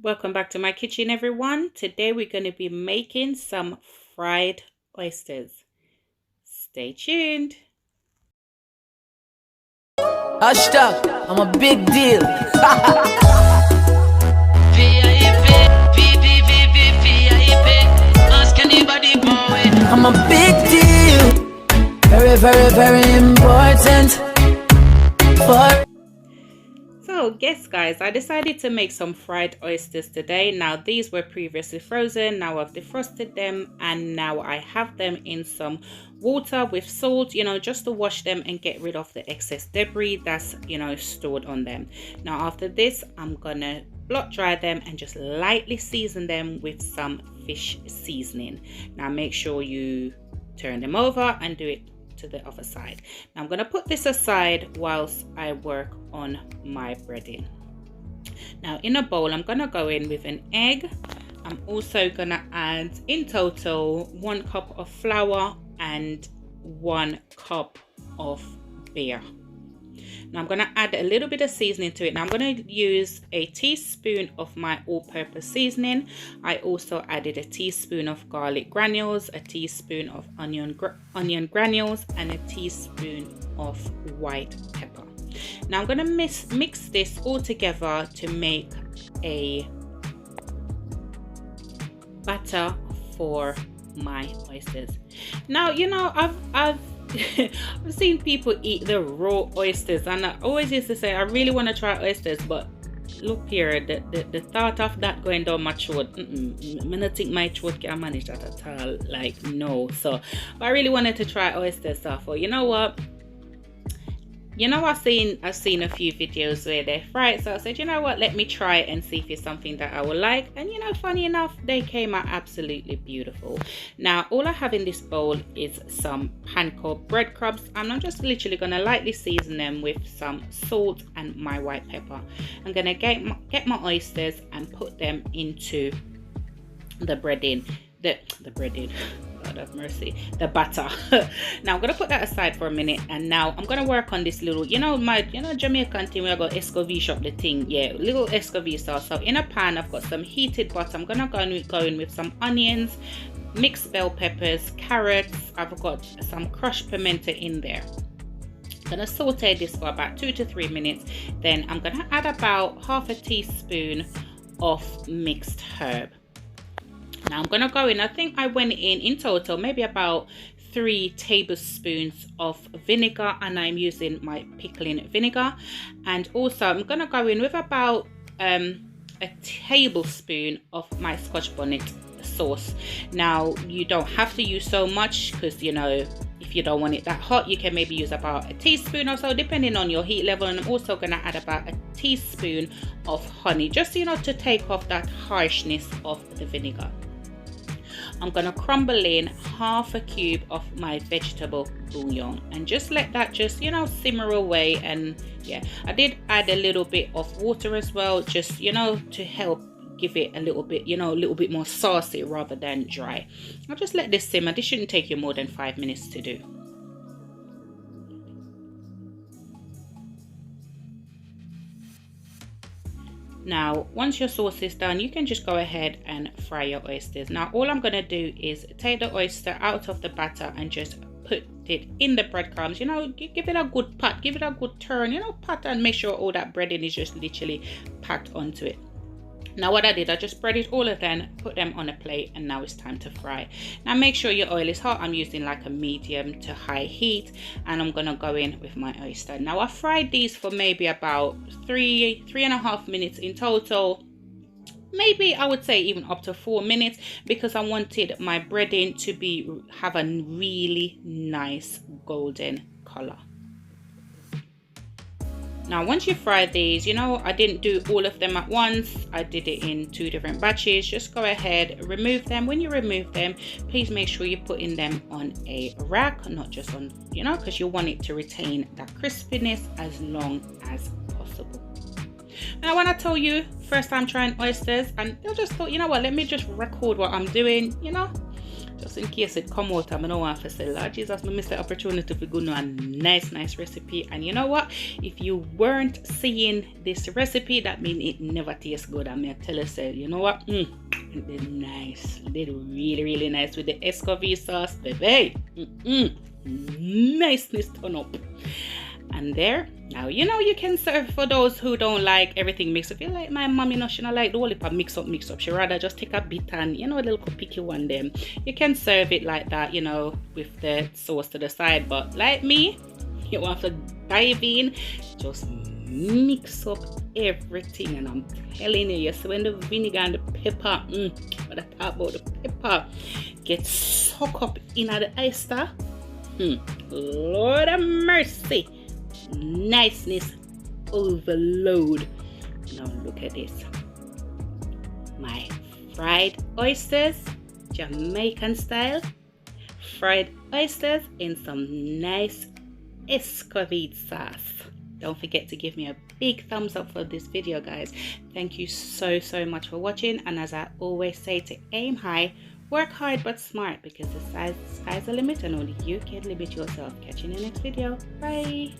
Welcome back to my kitchen, everyone. Today we're going to be making some fried oysters. Stay tuned. Hashtag, I'm a big deal. I'm a big deal. Very, very, very important. So yes guys, I decided to make some fried oysters today. Now these were previously frozen. Now I've defrosted them and now I have them in some water with salt, just to wash them and get rid of the excess debris that's stored on them. Now after this, I'm gonna blot dry them and just lightly season them with some fish seasoning. Now make sure you turn them over and do it to the other side. Now I'm going to put this aside whilst I work on my breading. Now in a bowl, I'm going to go in with an egg. I'm also going to add in total 1 cup of flour and 1 cup of beer. Now I'm going to add a little bit of seasoning to it. Now I'm going to use a teaspoon of my all-purpose seasoning. I also added a teaspoon of garlic granules, a teaspoon of onion granules, and a teaspoon of white pepper. Now I'm going to mix this all together to make a batter for my oysters. Now I've I've seen people eat the raw oysters, and I always used to say I really want to try oysters, but look here, the thought of that going down my throat, I don't think my throat can manage that at all. Like, no. So but I really wanted to try oysters. So I thought, you know what, I've seen a few videos where they fry it, so I said, you know what, let me try it and see if it's something that I will like. And funny enough, they came out absolutely beautiful. Now all I have in this bowl is some panko breadcrumbs, and I'm just literally gonna lightly season them with some salt and my white pepper. I'm gonna get my oysters and put them into the breading, the breading, God have mercy, the batter. Now I'm gonna put that aside for a minute, and now I'm gonna work on this little, Jamaican thing where I got Escovitch up the thing. Yeah, little Escovitch sauce. So in a pan, I've got some heated butter. I'm gonna go in with some onions, mixed bell peppers, carrots. I've got some crushed pimento in there. I'm gonna saute this for about 2 to 3 minutes. Then I'm gonna add about half a teaspoon of mixed herb. Now I'm gonna go in, I think I went in total maybe about 3 tablespoons of vinegar, and I'm using my pickling vinegar. And also I'm gonna go in with about a tablespoon of my Scotch bonnet sauce. Now you don't have to use so much, because if you don't want it that hot, you can maybe use about a teaspoon or so depending on your heat level. And I'm also going to add about a teaspoon of honey, just to take off that harshness of the vinegar. I'm going to crumble in half a cube of my vegetable bouillon and just let that simmer away. And yeah, I did add a little bit of water as well, just to help give it a little bit more saucy rather than dry. I'll just let this simmer. This shouldn't take you more than 5 minutes to do. Now once your sauce is done, you can just go ahead and fry your oysters. Now all I'm going to do is take the oyster out of the batter and just put it in the breadcrumbs. Give it a good pat, give it a good turn, pat, and make sure all that breading is just literally packed onto it. Now what I did, I just breaded all of them, put them on a plate, and now it's time to fry. Now make sure your oil is hot. I'm using like a medium to high heat, and I'm gonna go in with my oyster. Now I fried these for maybe about 3.5 minutes in total. Maybe I would say even up to 4 minutes, because I wanted my breading to have a really nice golden color. Now once you fry these, I didn't do all of them at once. I did it in 2 different batches. Just go ahead, remove them. When you remove them, please make sure you're putting them on a rack, not just on, because you want it to retain that crispiness as long as possible. Now when I told you first time trying oysters, and I just thought, let me just record what I'm doing, just in case it come out, I don't want to say, Lord Jesus, I missed the opportunity to go on a nice recipe. And you know what? If you weren't seeing this recipe, that means it never tastes good. I mean, I tell you, say, you know what? It did nice. It did really nice with the Escovitch sauce, baby. Niceness turn up. And there, now you know you can serve for those who don't like everything mixed up. You like my mom, you know, she don't like the whole heap of mix up. She rather just take a bit and, you know, a little picky one them. You can serve it like that, you know, with the sauce to the side. But like me, you want to dive in, just mix up everything. And I'm telling you, so when the vinegar and the pepper, but I talk about the pepper, get soaked up in the oyster. Lord have mercy. Niceness overload. Now look at this. My fried oysters, Jamaican style. Fried oysters in some nice Escovitch sauce. Don't forget to give me a big thumbs up for this video, guys. Thank you so much for watching. And as I always say, to aim high, work hard but smart, because the sky's the limit and only you can limit yourself. Catch you in the next video. Bye.